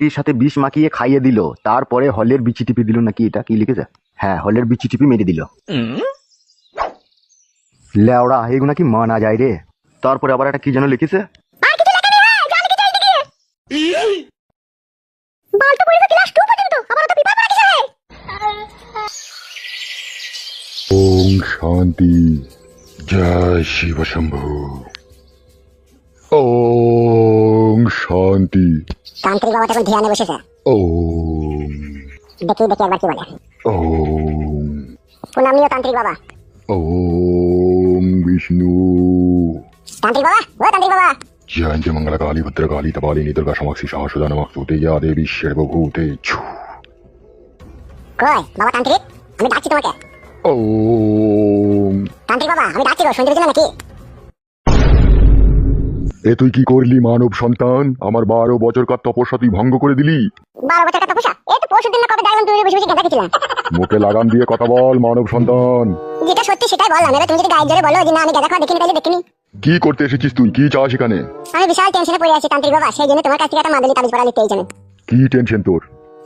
এর সাথে বিষ মাখিয়ে খাইয়ে দিল, তারপরে হলের বিচি টিপি দিল নাকি, এটা কি লিখেছে? হ্যাঁ, হলের বিচি টিপি মেরে দিল। লেওড়া এগুলো কি মানা যায় রে? তারপরে আবার একটা কি যেন লিখেছে, ओम शांति जय शिव शंभु। ओम शांति। तांत्रिक बाबा तक ध्यान बसेছে। ओम দেখি একবার কি বলে। ओम কোন নাম নিও তান্ত্রিক বাবা? ओम विष्णु। तांत्रिक बाबा, ও तांत्रिक बाबा। जयंत मंगल काली भद्रकाली तपालिनी दुर्गा समाक्षी सहस्रदा नमस्तुते या देवी सर्वभूते। কই বাবা তান্ত্রিক, আমি ডাকছি তোমাকে। ओम তান্ত্রিক বাবা, আমি ডাকছি গো, শুনতে পেছ নাকি? এ তুই কি করলি মানব সন্তান? আমার 12 বছরকার তপস্যা তুই ভঙ্গ করে দিলি। 12 বছর টাকা পয়সা? এই তো পরশুদিন না কবে দেখলাম তুমি বসে বসে গাঁদা খেছিলা। মুখে লাগাম দিয়ে কথা বল মানব সন্তান। যেটা সত্যি সেটাই বললাম, এবার তুমি যদি গায়ে জোরে বলো যে না আমি গাঁদা খাওয়া দেখিনি তাহলে দেখিনি। কি করতে এসেছিস তুই? কি চাস এখানে? আমি বিশাল টেনশনে পড়ে আছি তান্ত্রিক বাবা, সেই জন্য তোমার কাছ থেকে একটা মাদুলি তাবিজ পড়া নিতে চাই। কি টেনশন তোর?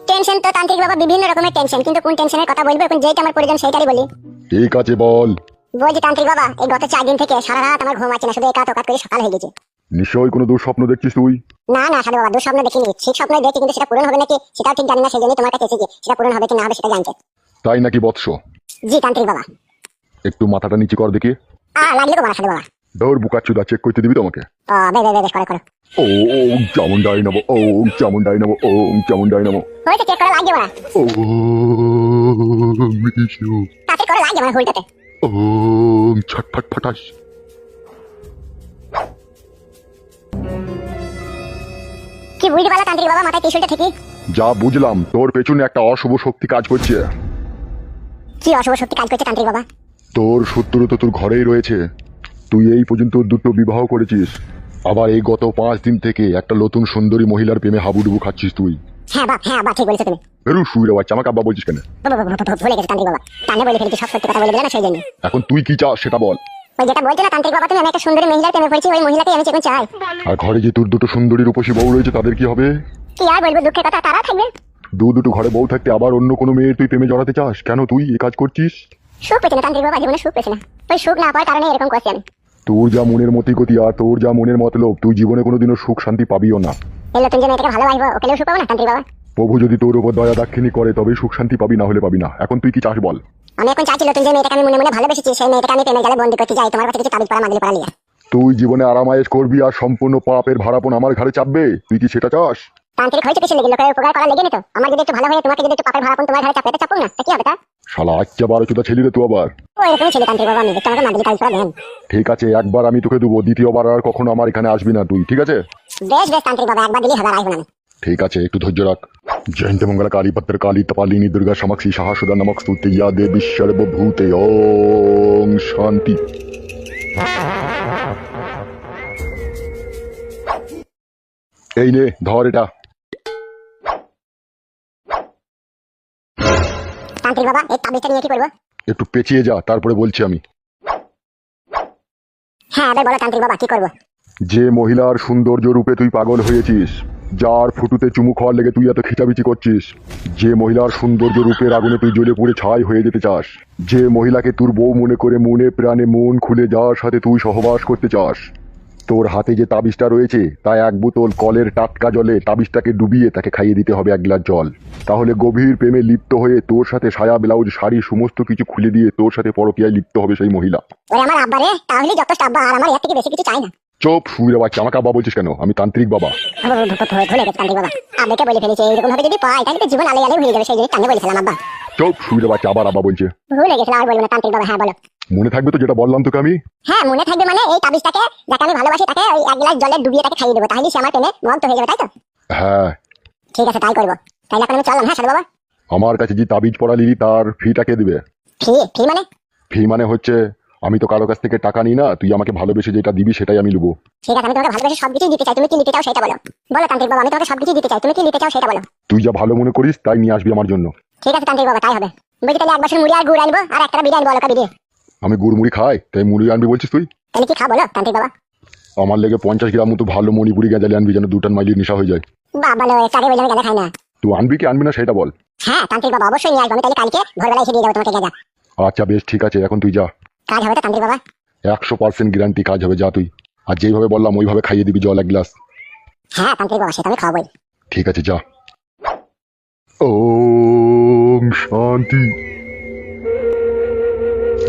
টেনশন তো তান্ত্রিক বাবা বিভিন্ন রকমের টেনশন, কিন্তু কোন টেনশনের কথা বলবো এখন যেটা আমার প্রয়োজন সেটাই বলি। ঠিক আছে বল। বলছি তান্ত্রিক বাবা, এই গত 4 দিন থেকে সারা রাত আমার ঘুম আসছে না, শুধু একাত ওকাত করে সকাল হয়ে গেছে। নিশ্চয়ই কোনো দুঃস্বপ্ন দেখছিস তুই। না না সাধু বাবা, দুঃস্বপ্ন দেখিনি, ঠিক স্বপ্নই দেখি, কিন্তু সেটা পূরণ হবে নাকি সেটাও ঠিক জানি না, সেই জন্য তোমার কাছে এসেছি সেটা পূরণ হবে কি না হবে সেটা জানতে। তাই নাকি বৎস? জি তান্ত্রিক বাবা। একটু মাথাটা নিচে কর দেখি। লাগলে তো বলা সাধু বাবা। ধর বুকাচ্চুদা, চেক করতে দিবি তোমাকে? বেশ করে করো। ও চামুন্ডাই নমো, ও চামুন্ডাই নমো, ও চামুন্ডাই নমো। হয়েছে, চেক করা লাগবে বলা। ও বিষ্ণু। তাতে করে লাগবে আমার হুলটাতে। ও ছটফট ফটাস। কি বুঝতে পারলা তান্ত্রিক বাবা মাথায় ত্রিশূলটা ঠিকই? যা বুঝলাম, তোর পেছনে একটা অশুভ শক্তি কাজ করছে। কি অশুভ শক্তি কাজ করছে তান্ত্রিক বাবা? তোর শত্রু তো তোর ঘরেই রয়েছে। তুই এই পর্যন্ত 2টো বিবাহ করেছিস, আবার এই গত 5 দিন থেকে একটা নতুন সুন্দরী মহিলার প্রেমে হাবুডুবু খাচ্ছিস তুই। হ্যাঁ বাবা ঠিক বলেছো তুমি। বেরু শুয়ে বাচ্চা, আমাকে আব্বা বলছিস কেন? ভুলে গেছে তান্ত্রিক বাবা, কানে বলে ফেলেছি, সব সত্যি কথা বলে দিলে না সেই জন্য। এখন তুই কি চাস সেটা বল। ওই যেটা বলছো না তান্ত্রিক বাবা তুমি, আমি একটা সুন্দরী মহিলার প্রেমে পড়েছি, ওই মহিলাকে আমি এখন চাই। আর ঘরে যে তোর 2টো সুন্দরী রূপসী বউ রয়েছে তাদের কি হবে? কি আর বলবো, দুঃখের কথা, তারা থাকবে। দুটো ঘরে বউ থাকতে আবার অন্য কোনো মেয়ের তুই প্রেমে জড়াতে চাস কেন? তুই এই কাজ করছিস? সুখ পেছে না তান্ত্রিক বাবা, জীবনে সুখ পেছে না, ওই সুখ না পাওয়ার কারণে এরকম করছি আমি। তোর যা মনের মতি গতি আর তোর যা মনের মতলব, তুই জীবনে কোনোদিনও সুখ শান্তি পাবিও না। এলো তুমি যে মেয়েটাকে ভালোবাসবো, ওকেও সুখ পাবো না তান্ত্রিক বাবা? প্রভু যদি তোর উপর দয়া দাক্ষিণী করে তবেই সুখ শান্তি পাবি, না হলে পাবি না। এখন তুই কি চাস বল? আমি এখন চাচ্ছি তুমি যে মেয়েটাকে আমি মনে মনে ভালোবেসেছি, সেই মেয়েটাকে আমি প্রেমে জালে বন্দি করতে যাই, তোমার কাছে কিছু তাবিজ পড়া মাদুলি পড়া নিয়ে। তুই জীবনে আরামায়েশ করবি আর সম্পূর্ণ পাপের ভাড়াপন আমার ঘাড়ে চাপবে, তুই কি সেটা চাস? তান্ত্রিক হয়েছে কিছু লেগে, লোকের উপকার করা লেগে নি তো, আমার যদি একটু ভালো হয়ে তোমাকে যদি একটু পাপের ভাড়াপন তোমার ঘাড়ে চাপতে চাপুক না, তা কি হবে তা? শালা আচ্ছা 12 ছেলে রে তুই আবার। ও এরকমই ছিল তান্ত্রিক বাবা, আমি দেখতে আমাকে মাদুলি তাবিজ পড়া দেন। ঠিক আছে, একবার আমি তোকে দেবো, দ্বিতীয়বার আর কখনো আমার এখানে আসবি না তুই, ঠিক আছে? বেশ তান্ত্রিক বাবা, একবার দিলেই হবে, আর আসবো না আমি। ঠিক আছে, একটু ধৈর্য রাখ। জয়ন্ত মঙ্গল কালী ভদ্র কালী तपालिनी दुर्गा समाक्षी सहस्रदा नमस्तुते या देवी सर्वभूते। ओम शांति। এই নে ধর এটা। তান্ত্রিক বাবা এই তাবিজটা নিয়ে কি করবো? একটু পেঁচিয়ে যা, তারপরে বলছি আমি। হ্যাঁ এবার বলো তান্ত্রিক বাবা কি করবো? যে মহিলার সৌন্দর্য রূপে তুই পাগল হয়েছিস, যার ফুটুতে চুমু খাওয়ার লেগে তুই এত খিচাবিচি করছিস, যে মহিলার সৌন্দর্য রূপের আগুনে তুই জ্বলে পুড়ে ছাই হয়ে যেতে চাস, যে মহিলাকে তোর বউ মনে করে মনে প্রাণে মন খুলে যার সাথে তুই সহবাস করতে চাস, তোর হাতে যে তাবিজটা রয়েছে তা 1 বোতল কলের টাটকা জলে তাবিজটাকে ডুবিয়ে তাকে খাইয়ে দিতে হবে 1 গ্লাস জল। তাহলে গভীর প্রেমে লিপ্ত হয়ে তোর সাথে সায়া ব্লাউজ শাড়ি সমস্ত কিছু খুলে দিয়ে তোর সাথে পরকীয়ায় লিপ্ত হবে সেই মহিলা। ওই আমার আব্বা রে, তাহলে যথেষ্ট আব্বা, আর আমার এর থেকে বেশি কিছু চাই না। চুপ শুয়ে বাচ্চা, আমাকে আব্বা বলছিস কেন? আমি তান্ত্রিক বাবা। ভুলে গেছে তান্ত্রিক বাবা, আব্বাকে বলে ফেলেছে, এইরকম ভাবে যদি পাই তাহলে তো জীবন আলে আলে হয়ে যাবে, সেই জন্য টানে বলেছিলাম আব্বা। চুপ শুয়ে বাচ্চা, আবার আব্বা বলছে। ভুলে গেছিলাম, আর বলবো না তান্ত্রিক বাবা। হ্যাঁ বলো। মনে থাকবে তো যেটা বললাম তোকে আমি? হ্যাঁ মনে থাকবে, মানে এই তাবিজটাকে যাকে আমি ভালোবাসি তাকে ওই 1 গ্লাস জলে ডুবিয়ে তাকে খাইয়ে দেবো, তাহলে সে আমার প্রেমে মগ্ন হয়ে যাবে, তাই তো? হ্যাঁ ঠিক আছে তাই করবো, তাহলে এখন আমি চললাম। হ্যাঁ সাধু বাবা। আমার কাছে যে তাবিজ পড়া লিলি তার ফিটা কে দিবে? ফি মানে? ফি মানে হচ্ছে আমি তো কারো কাছ থেকে টাকা নিই না, তুই আমাকে ভালোবেসে যেটা দিবি সেটাই আমি নেবো। ঠিক আছে, আমি তোমাকে ভালোবেসে সবকিছু দিতে চাই, তুমি কি নিতে চাও সেটা বলো। বলো তান্ত্রিক বাবা, আমি তোমাকে সবকিছু দিতে চাই, তুমি কি নিতে চাও সেটা বলো। তুই যা ভালো মনে করিস তাই নিয়ে আসবি আমার জন্য। ঠিক আছে তান্ত্রিক বাবা তাই হবে। বলছি তাহলে 1 বাসন মুড়ি আর গুড় আনবো, আর একটা বিরিয়ানি আনবো, অলকা বিরিয়ানি। আমি গুড় মুড়ি খাই তাই মুড়ি আনবি বলছিস তুই? তাহলে কি খাবো বলো তান্ত্রিক বাবা? আমার লেগে 50 গ্রাম মতো ভালো মণিপুরি গেঁজালি আনবি, যেন 2 টন মাইলির নেশা হয়ে যায়। বাবা লো চারে বলে আমি গাঁজা খাই না। তুই আনবি কি আনবি না সেটা বল। হ্যাঁ তান্ত্রিক বাবা অবশ্যই নিয়ে আসবো, আমি তাহলে কালকে ভোরবেলা এসে দিয়ে দেবো তোমাকে গাঁজা। আচ্ছা বেশ ঠিক আছে, এখন তুই যা। কাজ হবে তো তান্ত্রিক বাবা? 100% গ্যারান্টি কাজ হবে, যা তুই। আর যেইভাবে বললাম ওইভাবে খাইয়ে দিবি জল 1 গ্লাস। হ্যাঁ তান্ত্রিক বাবা সেটা আমি খাওয়াবোই। ঠিক আছে যা। ওম শান্তি।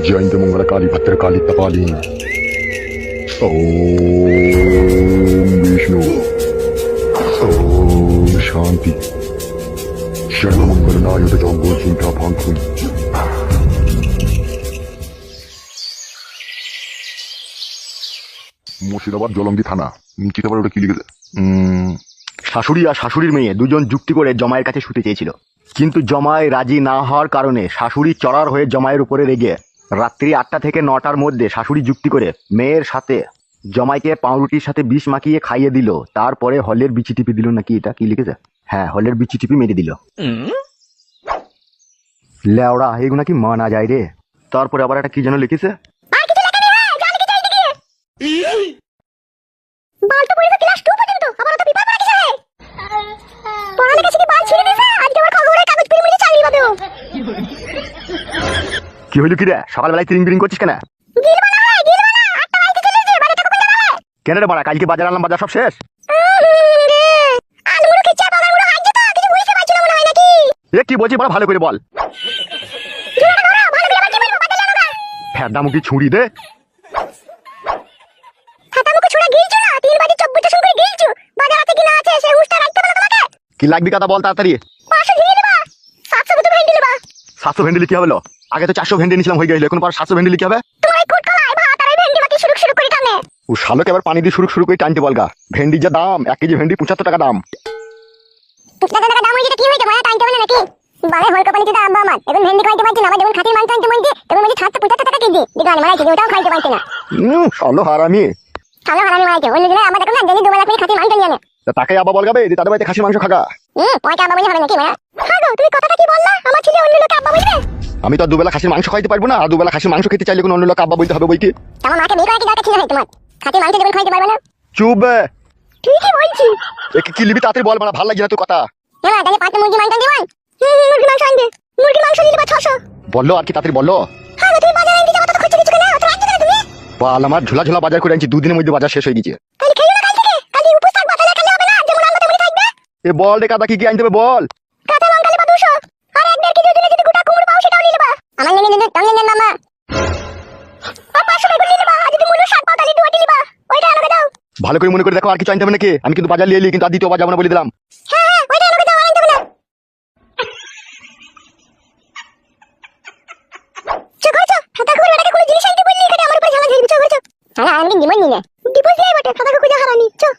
জয়ন্ত মঙ্গল কালী ভদ্র কালী কপালী। ওম বিষ্ণু। ওম শান্তি। সর্বমঙ্গল নায়ক জঙ্গল চিন্তা ভাঙুন। মুর্শিদাবাদ জলঙ্গি থানা। চিতাবার ওটা কি লিখেছে? শাশুড়ি আর শাশুড়ির মেয়ে দুজন যুক্তি করে জমায়ের কাছে শুতে চেয়েছিল, কিন্তু জমায় রাজি না হওয়ার কারণে শাশুড়ি চড়ার হয়ে জমায়ের উপরে রেগে রাত্রি 8টা থেকে 9টার মধ্যে শাশুড়ি যুক্তি করে মেয়ের সাথে জমাইকে পাউরুটির সাথে বিষ মাখিয়ে খাইয়ে দিল, তারপরে হলের বিচি টিপি দিল নাকি এটা কি লিখেছে? হ্যাঁ হলের বিচি টিপি মেরে দিল। লেওড়া এগুলো কি মানা যায় রে? তারপরে আবার একটা কি যেন লিখেছে, বালটা পড়ে ক্লাস 2 পর্যন্ত আবার তো বিপাক রাখিস হে। পড়ালেখা শিখে বাল ছিঁড়ে দিছে, আজকে আবার খবরের কাগজ পড়ে মিলে চাকরি পাবে ও। কি হইল কি রে? সকালবেলায় তিরিং বিরিং করছিস কেন? গিলবা না, 8টা বাজতে চলেছে, বাড়ি টাকা কোন যাবে? কেন রে বাড়া, কালকে বাজার আনলাম, বাজার সব শেষ। আলুগুলো খিচা বাগানগুলো হাইজে তো কিছু বুঝতে পারছি না মনে হয় নাকি? এ কি বলছিস বড় ভালো করে বল। জোড়া ধরো, ভালো করে বাকি মারো, বাজার জানো না। ফেরদা মুখি ছুরি দে। খাতা মুখে ছুড়ে গিলছো না, 3 বাজে 24টা শুন করে গিলছো। বাজার আছে কি না আছে সে হুঁশটা রাখতে পারো তোমাকে? কি লাগবে কথা বল তাড়াতাড়ি। 500 ঝিঙে দেবা, 700 মতো ভেন্ডি দেবা। 700 ভেন্ডি কি হবে? আগে তো 400 ভেন্ডি নিছিলাম হয়ে গেছিল, এখন পর 700 ভেন্ডি কি হবে? তোমার এই কুট কলাই ভাত আর এই ভেন্ডি মাটি শুরু শুরু করে টানে। ও শালোকে আবার পানি দিয়ে শুরু করে টানতে বলগা। ভেন্ডির যা দাম, 1 কেজি ভেন্ডি 75 টাকা দাম। টাকা দাম হয়ে যেটা কি হইছে মায়া টানতে বলে নাকি? বারে হল কোম্পানিতে দাম আমার এখন ভেন্ডি খাইতে পারছি না, আমার যেমন খাতির মাংস আনতে মন দিয়ে তেমন মাঝে 75 টাকা কেজি দোকানে মারাইছে, ওটাও খাইতে পারছি না। শালো হারামি। তাহলে হারানি মারাইছে অন্য দিনে আমার দেখো না ডেলি 2 বেলা করে খাতির মাংস নিয়ে আনে। তা তাকে আবার বলগাবে যে তাদের বাড়িতে খাসি মাংস খাগা। ওই আব্বা বলে হবে নাকি মায়া? হ্যাঁ গো তুমি কথাটা কি বললা? আমার ছেলে অন্য লোক আব্বা বলবে? আমি তো দুবেলা খাসির মাংস খাইতে পারবো না, আর দুবেলা খাসির মাংস খেতে চাইলে কোন অন্য লোক আব্বা বলতে হবে বই কি? আমার মাকে বিয়ে করা কি দরকার ছিল না তোমার? খাতির মাংস দেবেন খাইতে পারবে না? চুপ বে। ঠিকই বলছি। কি লিবি তাড়াতাড়ি বল, মানে ভালো লাগছে না তোর কথা। না তাহলে 5টা মুরগি মাংস দিবান। মুরগি মাংস আনবে, মুরগি মাংস দিলে বা 600। বললো আর কি তাড়াতাড়ি বললো। হ্যাঁ গো তুমি বাজারে আনতে যাও তো খরচ কিছু কেন? তো রাখতে কেন তুমি? বাল আমার ঝোলা ঝোলা বাজার করে আনছি, 2 দিনের মধ্যে বাজার শেষ হয়ে গেছে। তাহলে খেলো না কাল থেকে, কাল উপোস থাকবা, তাহলে খেলে হবে না, যেমন আনবা তেমনি থাকবে। এ বল রে কাদা, কি আনতে হবে বল। কাঁচা লঙ্কা নেবা 200, আর 1.5 কেজি দিলে যদি গোটা কুমড়ো পাও সেটাও নিয়ে নেবা। আমার নেবে নেবে তুমি নেন মামা। আর 500 বেগুন নিয়ে নেবা, আর যদি মূলো শাক পাও তাহলে 2 নিবা। ওইটা আমাকে দাও। ভালো করে মনে করে দেখো আর কিছু আনতে হবে নাকি? আমি কিন্তু বাজার নিয়ে এলি, কিন্তু আর দ্বিতীয়বার যাবো না বলে দিলাম। হ্যাঁ হ্যাঁ ওইটা আমাকে দাও, আনতে হবে না। চো চো খাতা খুলে বেটাকে কোনো জিনিস আনতে বললি, এখানে আমার উপরে ঝালা ঝেলবি। চো চো। হ্যাঁ আমি ডিমন নিয়ে নে। ডিপোজিট দিয়ে বটে খাতা খুলে হারানি। চো।